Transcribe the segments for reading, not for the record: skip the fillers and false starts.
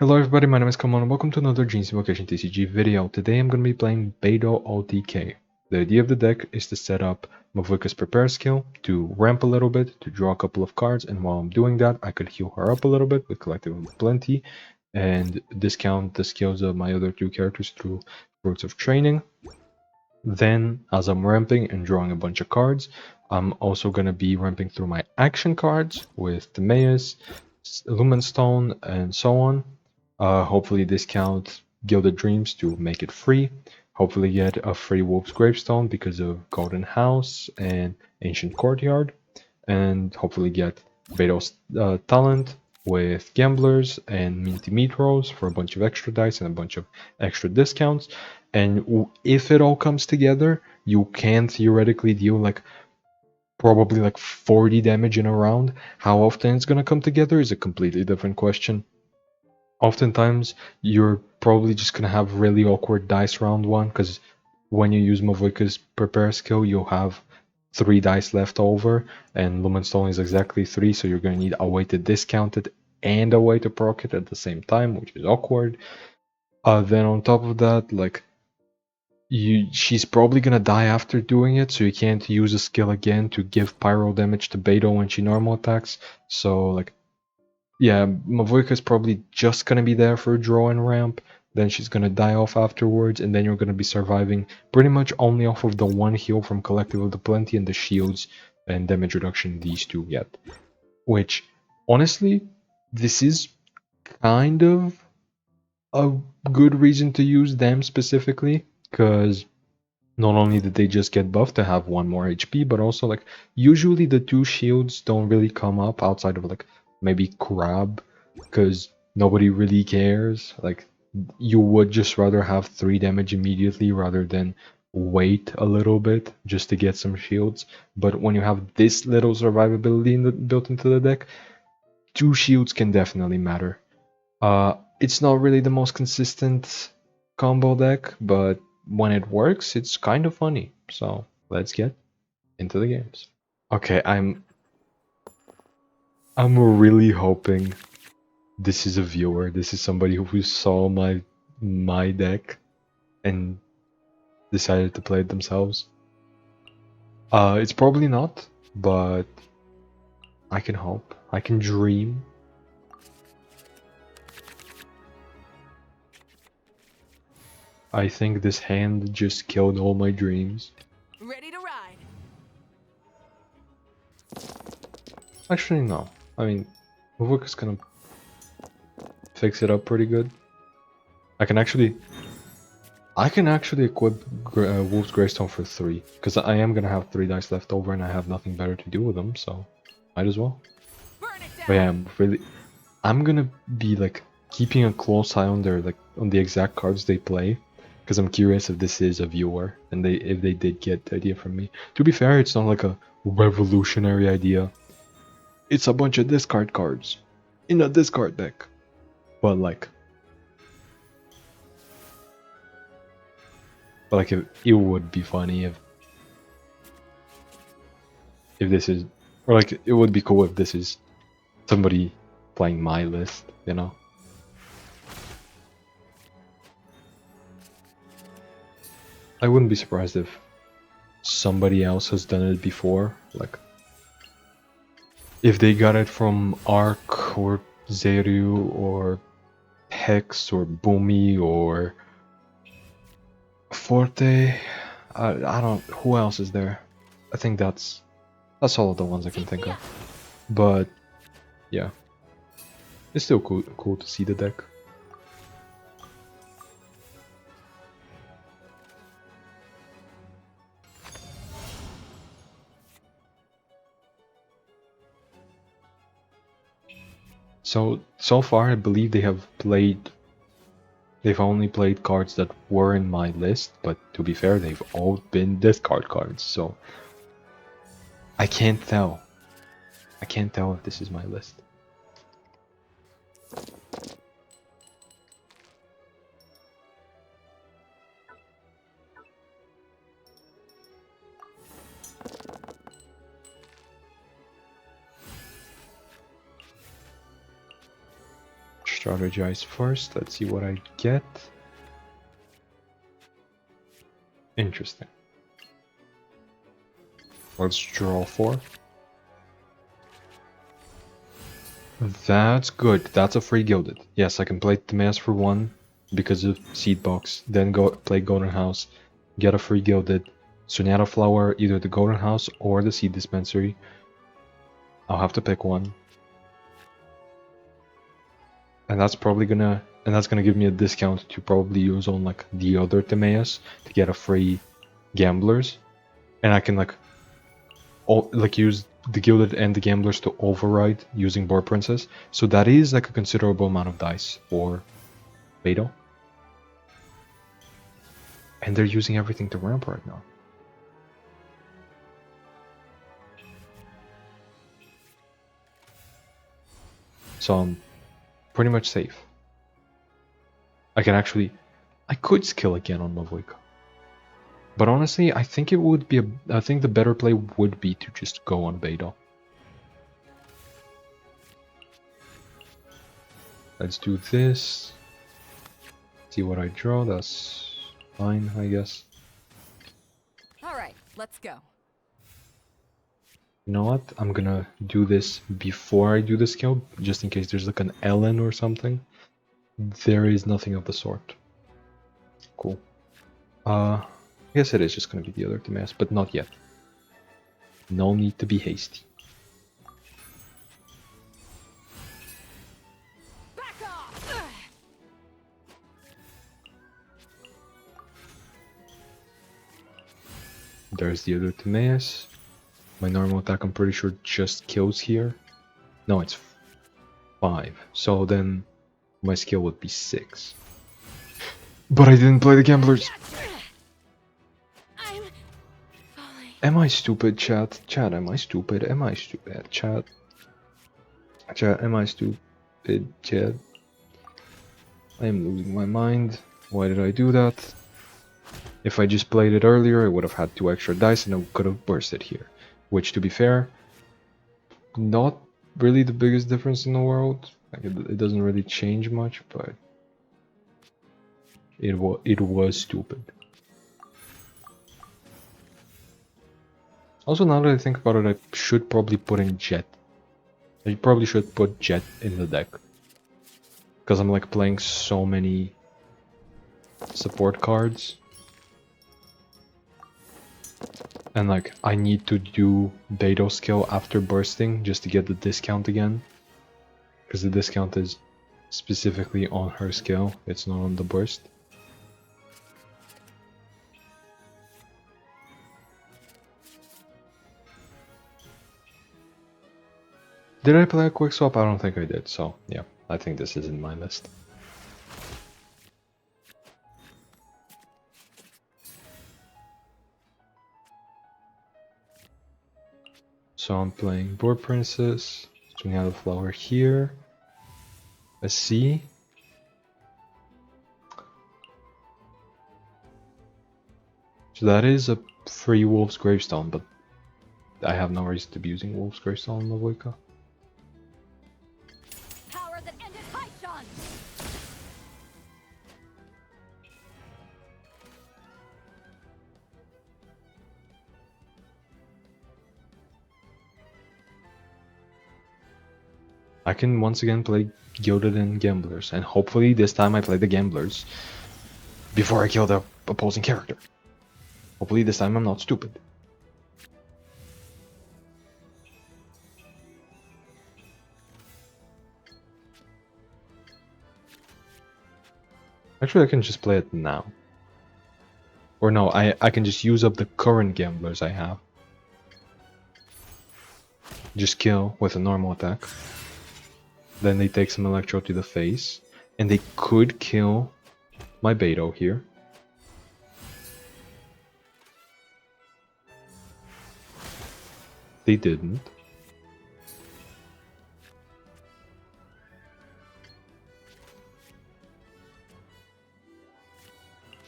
Hello everybody, my name is Kamal and welcome to another Genshin Location TCG video. Today I'm going to be playing Beidou OTK. The idea of the deck is to set up Mavuka's Prepare skill, to ramp a little bit, to draw a couple of cards, and while I'm doing that, I could heal her up a little bit with Collective of Plenty, and discount the skills of my other two characters through Fruits of Training. Then, as I'm ramping and drawing a bunch of cards, I'm also going to be ramping through my action cards with Timaeus, Lumenstone, and so on. Hopefully discount Gilded Dreams to make it free. Hopefully get a free Wolf's Gravestone because of Golden House and Ancient Courtyard. And hopefully get Beidou's talent with Gamblers and Minty Meatros for a bunch of extra dice and a bunch of extra discounts. And if it all comes together, you can theoretically deal probably 40 damage in a round. How often it's gonna come together is a completely different question. Oftentimes, you're probably just gonna have really awkward dice round one, because when you use Mavuka's Prepare skill, you'll have 3 dice left over, and Lumenstone is exactly 3, so you're gonna need a way to discount it and a way to proc it at the same time, which is awkward. Then on top of that, she's probably gonna die after doing it, so you can't use a skill again to give pyro damage to Beidou when she normal attacks. So yeah, Mavuka is probably just gonna be there for a draw and ramp, then she's gonna die off afterwards, and then you're gonna be surviving pretty much only off of the one heal from Collective of the Plenty and the shields and damage reduction these two get. Which, honestly, this is kind of a good reason to use them specifically, because not only did they just get buffed to have 1 more HP, but also usually the 2 shields don't really come up outside of maybe Crab, because nobody really cares. You would just rather have 3 damage immediately rather than wait a little bit just to get some shields. But when you have this little survivability built into the deck, 2 shields can definitely matter. It's not really the most consistent combo deck, but when it works, it's kind of funny. So let's get into the games. Okay, I'm really hoping this is a viewer. This is somebody who saw my deck and decided to play it themselves. It's probably not, but I can hope. I can dream. I think this hand just killed all my dreams. Ready to ride. Actually, no. I mean, Mavuka's gonna fix it up pretty good. I can actually equip Wolf's Greystone for 3, because I am gonna have 3 dice left over and I have nothing better to do with them, so might as well. But yeah, I'm gonna be keeping a close eye on on the exact cards they play, because I'm curious if this is a viewer and if they did get the idea from me. To be fair, it's not like a revolutionary idea. It's a bunch of discard cards in a discard deck, but it would be funny if this is, or it would be cool if this is somebody playing my list, you know? I wouldn't be surprised if somebody else has done it before, if they got it from Arc or Zeryu or Hex or Boomy or Forte. I don't, who else is there? I think that's all of the ones I can think of. But yeah, it's still cool to see the deck. So far I believe they've only played cards that were in my list, but to be fair, they've all been discard cards, so I can't tell. I can't tell if this is my list. Just strategize first. Let's see what I get. Interesting. Let's draw 4. That's good. That's a free gilded. Yes, I can play Timaeus for 1 because of Seed Box. Then go play Golden House, get a free gilded. Sunyata Flower, either the Golden House or the Seed Dispensary. I'll have to pick one. And that's probably gonna give me a discount to probably use on like the other Timaeus to get a free Gamblers. And I can use the Gilded and the Gamblers to override using Boar Princess. So that is like a considerable amount of dice for Beidou. And they're using everything to ramp right now. So I'm pretty much safe. I could skill again on Mavuika. But honestly, I think the better play would be to just go on Beidou. Let's do this. See what I draw. That's fine, I guess. Alright, let's go. You know what? I'm gonna do this before I do the skill, just in case there's like an Ellen or something. There is nothing of the sort. Cool. I guess it is just gonna be the other Timaeus, but not yet. No need to be hasty. Back off! There's the other Timaeus. My normal attack, I'm pretty sure, just kills here. No, it's 5. So then my skill would be 6. But I didn't play the Gamblers. I'm falling. Am I stupid, chat? Chat, am I stupid? Am I stupid? Chat. Chat, am I stupid? Chat. I am losing my mind. Why did I do that? If I just played it earlier, I would have had 2 extra dice and I could have burst it here. Which, to be fair, not really the biggest difference in the world. Like it doesn't really change much, but it was stupid. Also, now that I think about it, I should probably put in Jet. I probably should put Jet in the deck. Because I'm like playing so many support cards. And like, I need to do Beidou skill after bursting just to get the discount again. Because the discount is specifically on her skill, it's not on the burst. Did I play a quick swap? I don't think I did, so yeah, I think this is in my list. So I'm playing Boar Princess, swing out a flower here, a C. So that is a free Wolf's Gravestone, but I have no reason to be using Wolf's Gravestone on Mavuika. Power that ended Haishan! I can once again play Gilded and Gamblers, and hopefully this time I play the Gamblers before I kill the opposing character. Hopefully this time I'm not stupid. Actually, I can just play it now. Or no, I can just use up the current Gamblers I have. Just kill with a normal attack. Then they take some Electro to the face. And they could kill my Beidou here. They didn't.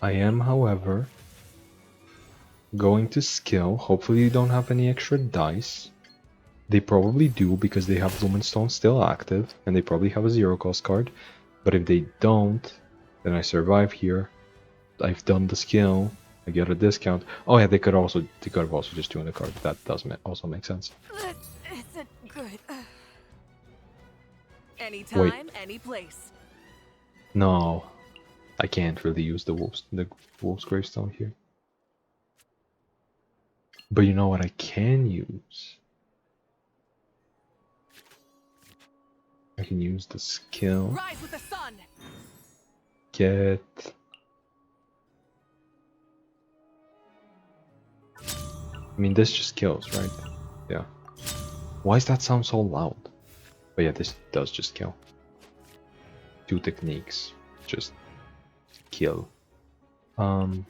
I am, however, going to skill. Hopefully they don't have any extra dice. They probably do because they have Lumenstone still active, and they probably have a 0 cost card. But if they don't, then I survive here. I've done the skill. I get a discount. Oh yeah, they could have also just tuned the card. That does also make sense. This isn't good. Anytime, any place. No, I can't really use the wolf's gravestone here. But you know what I can use? I can use the skill. Rise with the sun. Get. I mean, this just kills, right? Yeah. Why does that sound so loud? But yeah, this does just kill. 2 techniques, just kill. But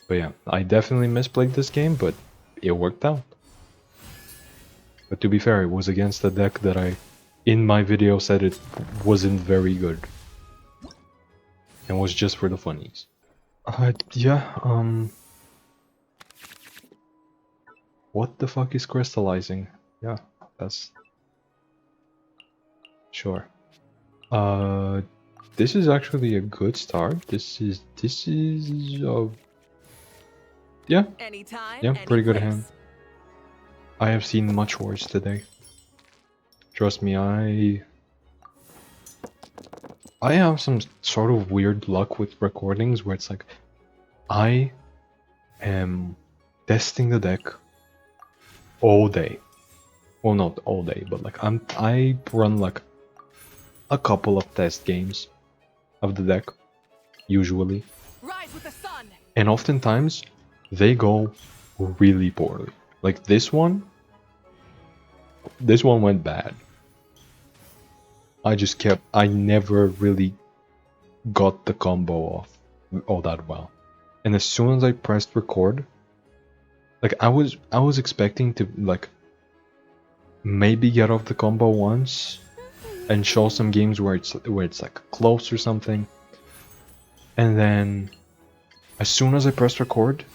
yeah, I definitely misplayed this game, but it worked out. But to be fair, it was against a deck that I, in my video, said it wasn't very good. And was just for the funnies. Yeah, what the fuck is crystallizing? Yeah, that's... Sure. This is actually a good start. This is yeah, Anytime, yeah, any pretty good place. hand. I have seen much worse today. Trust me, I have some sort of weird luck with recordings where it's like I am testing the deck all day. Well, not all day, but like I run like a couple of test games of the deck, usually. Rise with the sun. And oftentimes, they go really poorly. Like this one went bad. I never really got the combo off all that well. And as soon as I pressed record, like I was expecting to like maybe get off the combo once and show some games where it's like close or something. And then as soon as I pressed record,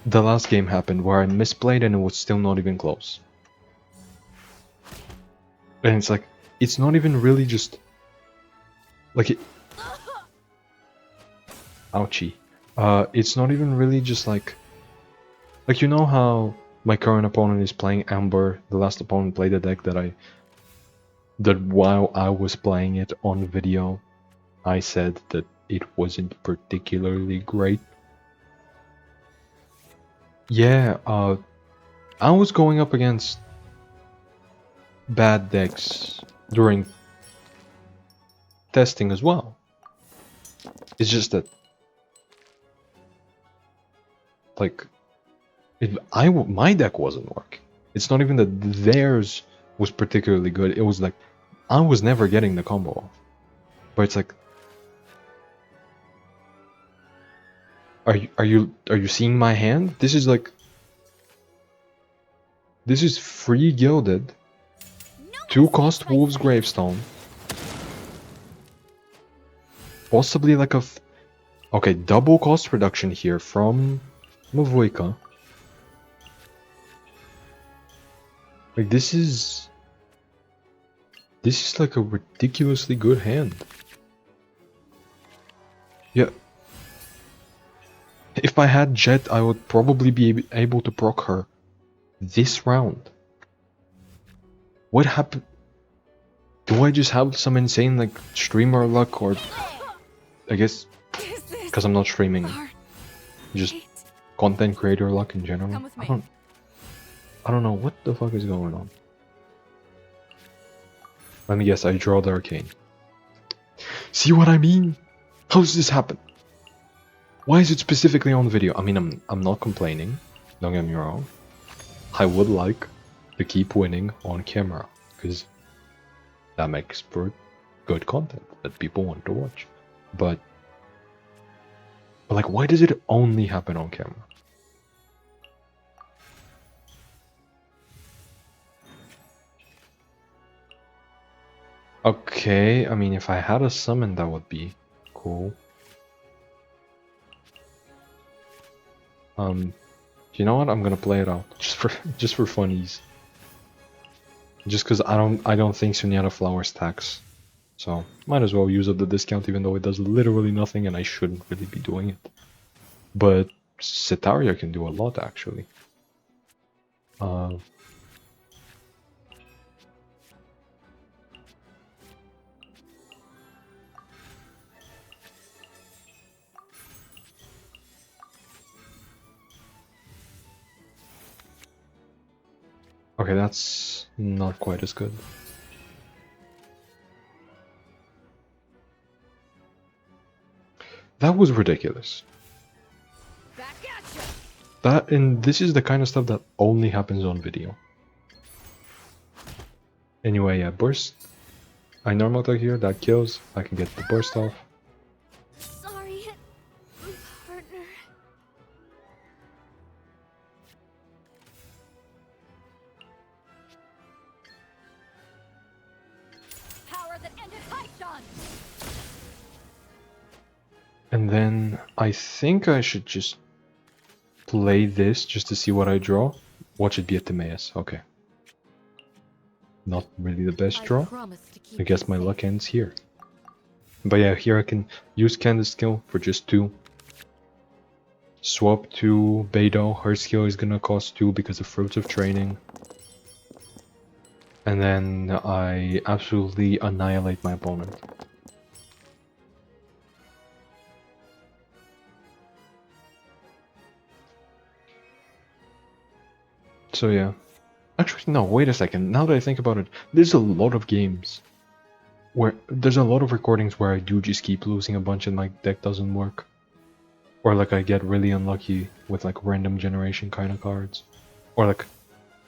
the last game happened where I misplayed and it was still not even close. And it's like, it's not even really just like it. Ouchie. It's not even really just like you know how my current opponent is playing Amber. The last opponent played a deck that while I was playing it on video, I said that it wasn't particularly great. Yeah, I was going up against bad decks during testing as well. It's just that, like, my deck wasn't working. It's not even that theirs was particularly good. It was like I was never getting the combo off. But it's like, are you seeing my hand? This is like, this is free gilded, 2-cost Wolf's Gravestone, possibly like a okay, double cost reduction here from Mavoika. Like this is like a ridiculously good hand. Yeah. If I had Jet, I would probably be able to proc her this round. What happened? Do I just have some insane like streamer luck, or I guess because I'm not streaming, just content creator luck in general? Come with me. I don't know what the fuck is going on. Let me guess, I draw the arcane. See what I mean? How does this happen? Why is it specifically on video? I mean, I'm not complaining, don't get me wrong. I would like to keep winning on camera, because that makes for good content that people want to watch. But like, why does it only happen on camera? Okay, I mean, if I had a summon, that would be cool. You know what? I'm gonna play it out just for funnies. Just because I don't think Sunyata Flower stacks So might as well use up the discount even though it does literally nothing and I shouldn't really be doing it. But Cetaria can do a lot actually. Okay, that's not quite as good. That was ridiculous. Back at you. That, and this is the kind of stuff that only happens on video. Anyway, yeah, burst. I normal attack here, that kills. I can get the burst off. Sorry, partner. Power that ended Haishan. And then I think I should just play this just to see what I draw. What should be a Timaeus? Okay. Not really the best draw. I guess my luck ends here. But yeah, here I can use Candace's skill for just 2. Swap to Beidou. Her skill is gonna cost 2 because of Fruits of Training. And then I absolutely annihilate my opponent. So yeah. Actually, no, wait a second. Now that I think about it, there's a lot of games where there's a lot of recordings where I do just keep losing a bunch and my deck doesn't work. Or like I get really unlucky with like random generation kind of cards. Or like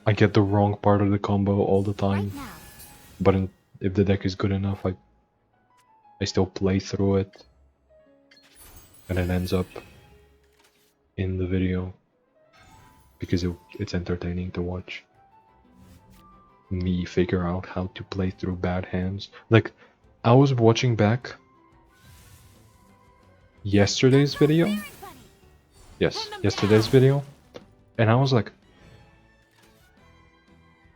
I get the wrong part of the combo all the time. But if the deck is good enough, I still play through it. And it ends up in the video. Because it's entertaining to watch me figure out how to play through bad hands. Like, I was watching back yesterday's video. Yes, yesterday's video. And I was like,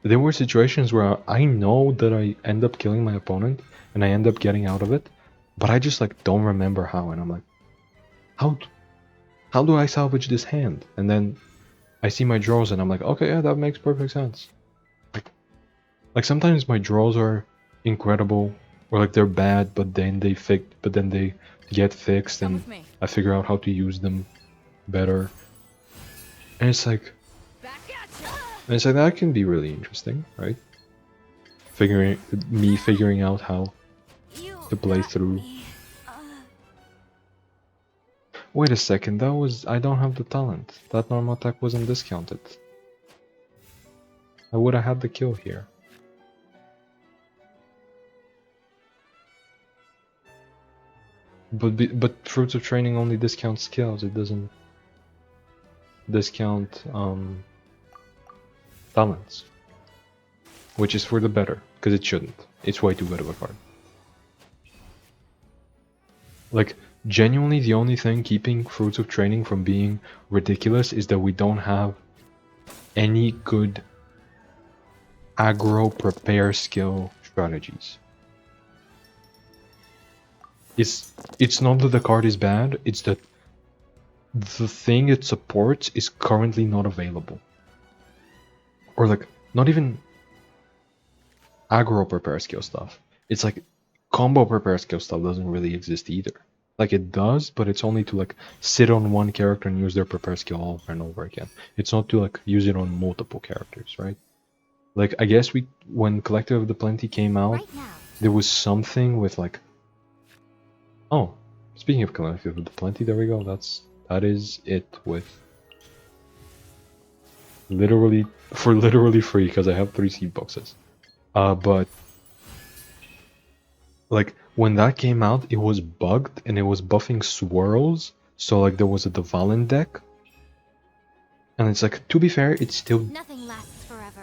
there were situations where I know that I end up killing my opponent and I end up getting out of it, but I just like don't remember how, and I'm like, how do I salvage this hand? And then I see my draws and I'm like, okay, yeah, that makes perfect sense. Like sometimes my draws are incredible, or like they're bad, but then they get fixed, and I figure out how to use them better. And it's like, that can be really interesting, right? Figuring out how to play through. Wait a second, I don't have the talent. That normal attack wasn't discounted. I would have had the kill here. But Fruits of Training only discounts skills, it doesn't discount talents. Which is for the better, because it shouldn't. It's way too good of a card. Like, genuinely the only thing keeping Fruits of Training from being ridiculous is that we don't have any good aggro prepare skill strategies. It's not that the card is bad, it's that the thing it supports is currently not available. Or like, not even aggro prepare skill stuff. It's like combo prepare skill stuff doesn't really exist either. Like it does, but it's only to like sit on one character and use their prepare skill over and over again. It's not to like use it on multiple characters, right? Like I guess when Collective of the Plenty came out, there was something with like, oh, speaking of Collective of the Plenty, there we go. That is it with literally free because I have 3 seed boxes. But like when that came out, it was bugged and it was buffing swirls. So like there was a Dvalin deck, and it's like, to be fair, it's still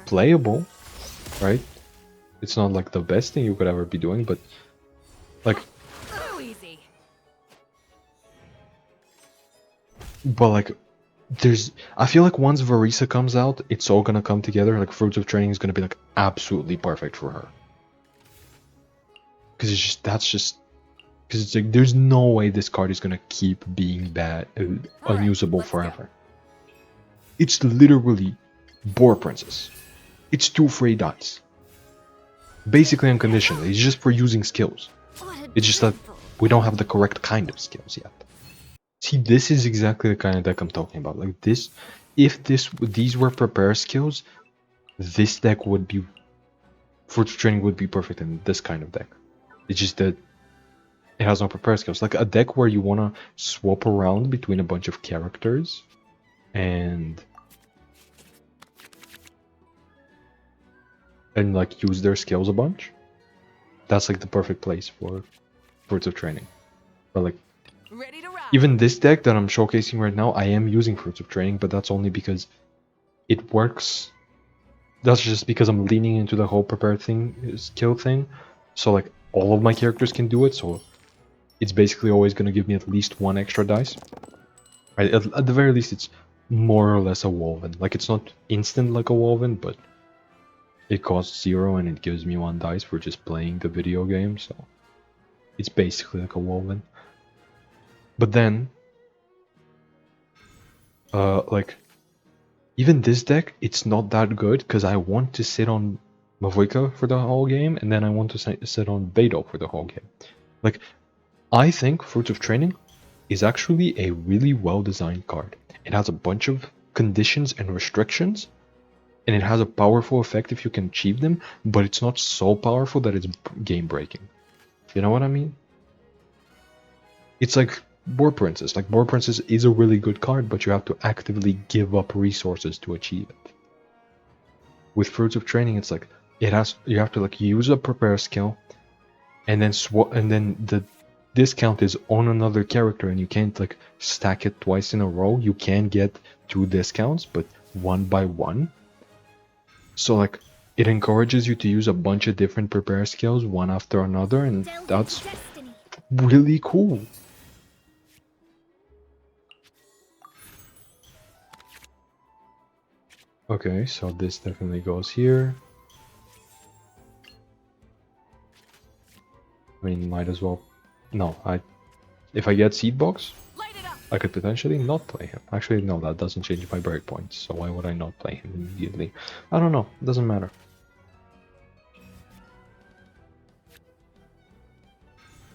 playable, right? It's not like the best thing you could ever be doing, but like, but like, I feel like once Varisa comes out, it's all gonna come together. Like Fruits of Training is gonna be like absolutely perfect for her. Because it's just, that's just, because it's like, there's no way this card is gonna keep being bad, unusable forever. It's literally Boar Princess. It's 2 free dice. Basically unconditionally, it's just for using skills. It's just that we don't have the correct kind of skills yet. See, this is exactly the kind of deck I'm talking about. Like this, if these were prepare skills, this deck would be, Fruits of Training would be perfect in this kind of deck. It's just that it has no prepare skills. Like a deck where you want to swap around between a bunch of characters and like use their skills a bunch. That's like the perfect place for Fruits of Training. But like, Ready to ride. even this deck that I'm showcasing right now, I am using Fruits of Training, but that's only because it works. That's just because I'm leaning into the whole prepare thing, skill thing. So like all of my characters can do it, so it's basically always going to give me at least 1 extra dice. Right? At the very least, it's more or less a woven. Like it's not instant like a woven, but it costs 0 and it gives me 1 dice for just playing the video game, so it's basically like a woven. But then, like, even this deck, it's not that good because I want to sit on Mavoika for the whole game, and then I want to sit on Beidou for the whole game. Like, I think Fruits of Training is actually a really well-designed card. It has a bunch of conditions and restrictions, and it has a powerful effect if you can achieve them, but it's not so powerful that it's game-breaking. You know what I mean? It's like Boar Princess. Like, Boar Princess is a really good card, but you have to actively give up resources to achieve it. With Fruits of Training, it's like, you have to like use a prepare skill, and then the discount is on another character, and you can't like stack it twice in a row. You can get 2 discounts, but 1 by 1. So like, it encourages you to use a bunch of different prepare skills one after another, and that's really cool. Okay, so this definitely goes here. I mean, might as well. No, if I get Seed Box, I could potentially not play him. Actually, no, that doesn't change my breakpoints, so why would I not play him immediately? I don't know, it doesn't matter.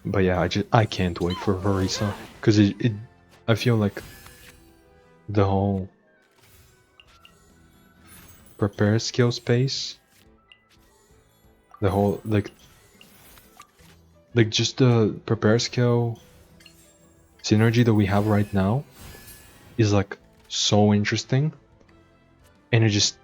But yeah, I can't wait for Verisa, because I feel like the whole prepare skill space, the whole like just the prepare skill synergy that we have right now is like so interesting, and it just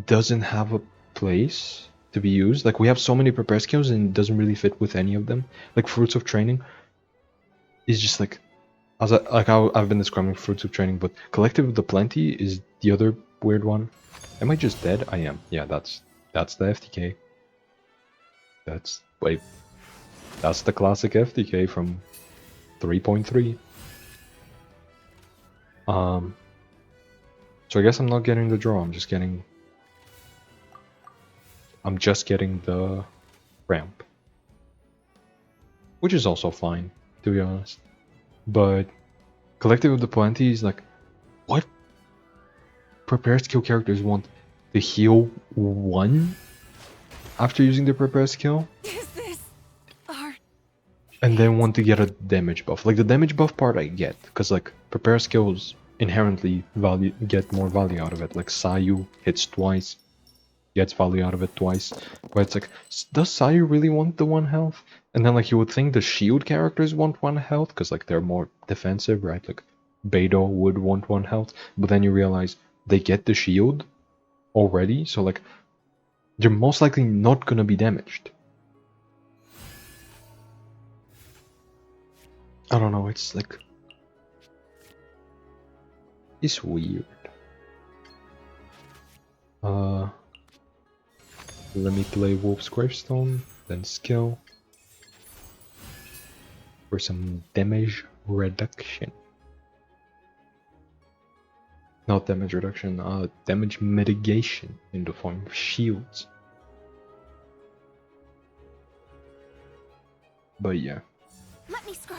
doesn't have a place to be used. Like, we have so many prepare skills and it doesn't really fit with any of them. Like, Fruits of Training is just like, I've been describing Fruits of Training, but Collective of the Plenty is the other weird one. Am I just dead? I am. Yeah, that's the FTK. That's the classic FTK from 3.3. So I guess I'm not getting the draw, I'm just getting the ramp. Which is also fine, to be honest. But Collective of the Plenty is like, what prepare skill characters want to heal 1 after using the prepare skill? Is this art? And then want to get a damage buff. Like, the damage buff part I get, because like prepare skills inherently get more value out of it. Like Sayu hits twice, gets value out of it twice. But it's like, does Sayu really want the 1 health? And then like, you would think the shield characters want 1 health, because like they're more defensive, right? Like Beidou would want 1 health, but then you realize they get the shield already, so like, they're most likely not gonna be damaged. I don't know, it's like, it's weird. Let me play Wolf's Gravestone, then skill for some damage reduction. Not damage reduction, damage mitigation in the form of shields. But yeah. Let me scry.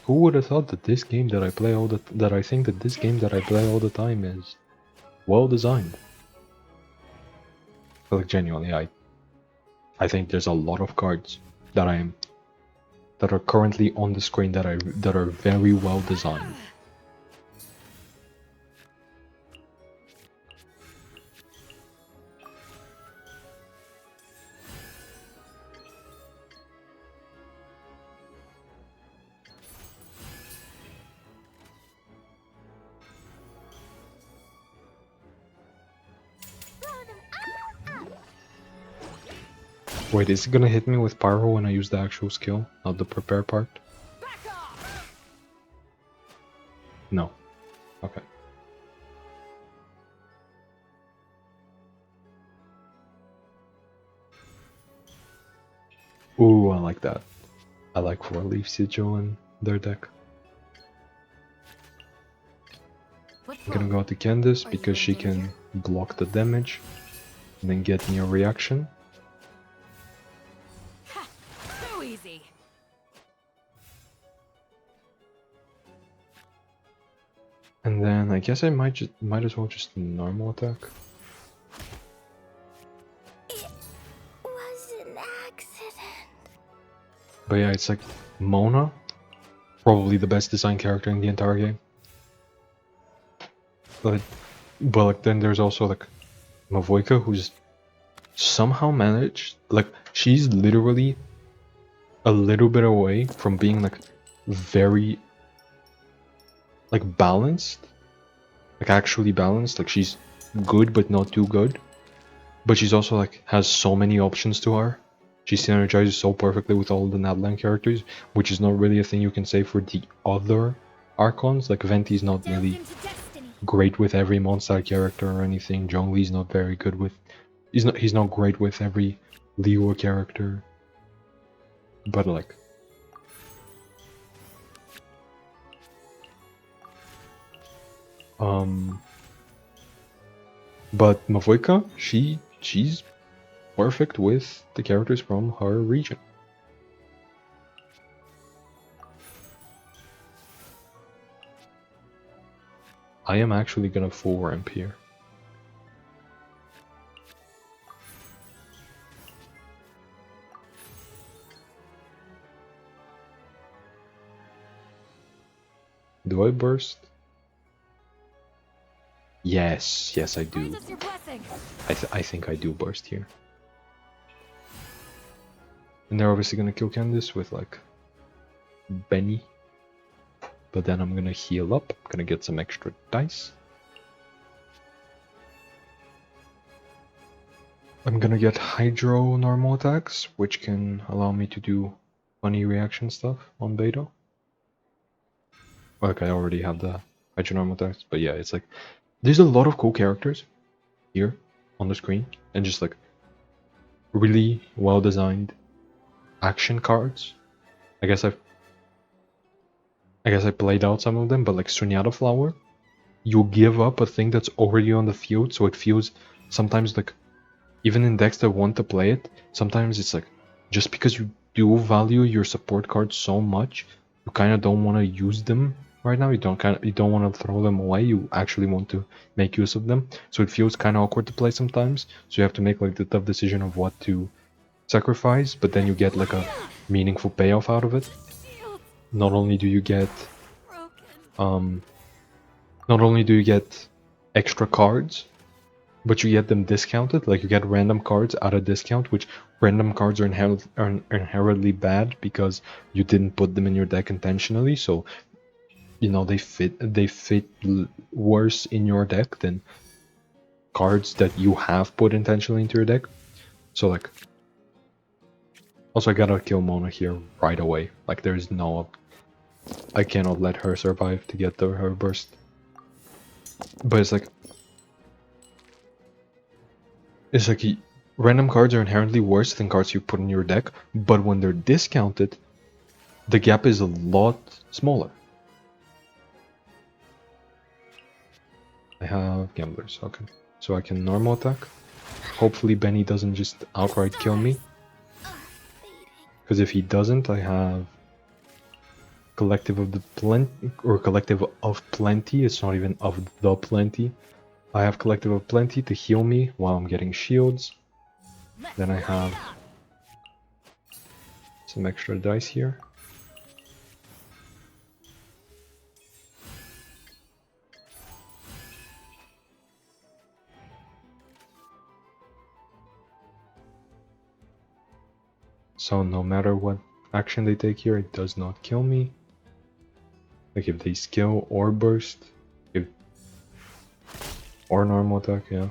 Who would have thought that this game that I play all the that I think that this game that I play all the time is well designed. Like genuinely, I think there's a lot of cards that that are currently on the screen that are very well designed. Wait, is it gonna hit me with Pyro when I use the actual skill, not the prepare part? Back off. No. Okay. Ooh, I like that. I like 4-leaf Sigil in their deck. What's I'm gonna wrong? go to Candice Are you because in she can danger? block the damage and then get me a reaction. Ha! So easy. And then I guess I might as well just normal attack. It was an accident. But yeah, it's like Mona, probably the best designed character in the entire game. But like then there's also like Mavoika, who's somehow managed, like she's literally a little bit away from being like very like balanced, like actually balanced. Like she's good but not too good, but she's also like has so many options to her. She synergizes so perfectly with all the Nadland characters, which is not really a thing you can say for the other Archons. Like Venti's not Delved really into destiny. great with every monster character or anything. Zhongli's not very good with. He's not great with every Liyue character. But like. But Mavoika, she's perfect with the characters from her region. I am actually gonna full ramp here. Do I burst? Yes, yes I do. Grant us your blessing. I think I do burst here. And they're obviously gonna kill Candice with like Benny. But then I'm gonna heal up, I'm gonna get some extra dice. I'm gonna get Hydro normal attacks, which can allow me to do funny reaction stuff on Beidou. Like I already have the Hydro normal attacks, but yeah, it's like there's a lot of cool characters here on the screen, and just like really well designed action cards. I guess I played out some of them, but like Sunyata Flower, you give up a thing that's already on the field, so it feels sometimes like even in decks that want to play it, sometimes it's like just because you do value your support cards so much, you kind of don't want to use them right now. You don't want to throw them away. You actually want to make use of them. So it feels kind of awkward to play sometimes. So you have to make like the tough decision of what to sacrifice, but then you get like a meaningful payoff out of it. Shield Not only do you get broken. not only do you get extra cards, but you get them discounted. Like you get random cards at a discount, which random cards are inherently bad because you didn't put them in your deck intentionally. So you know they fit worse in your deck than cards that you have put intentionally into your deck. So like, also I gotta kill Mona here right away. Like there's no, I cannot let her survive to get her burst. But it's like random cards are inherently worse than cards you put in your deck, but when they're discounted, the gap is a lot smaller. I have gamblers, okay. So I can normal attack. Hopefully Benny doesn't just outright kill me. Because if he doesn't, I have Collective of the Plenty, or Collective of Plenty. It's not even of the Plenty. I have Collective of Plenty to heal me while I'm getting shields. Then I have some extra dice here. So no matter what action they take here, it does not kill me. Like if they skill or burst, or normal attack, yeah.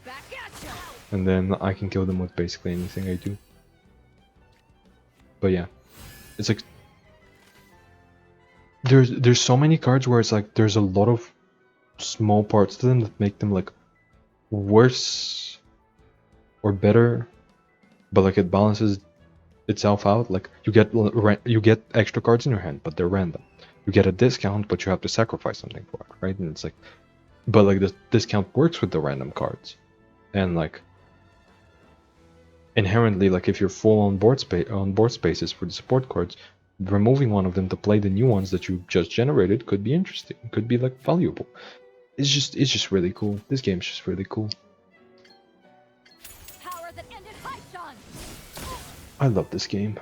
Back at you. And then I can kill them with basically anything I do. But yeah, it's like there's so many cards where it's like there's a lot of small parts to them that make them like worse or better, but like it balances itself out. Like you get extra cards in your hand, but they're random. You get a discount, but you have to sacrifice something for it, right? And it's like, but like the discount works with the random cards, and like inherently, like if you're full on board spaces for the support cards, removing one of them to play the new ones that you just generated could be interesting. Could be like valuable. It's just really cool. This game's just really cool. Power that ended Haishan. I love this game.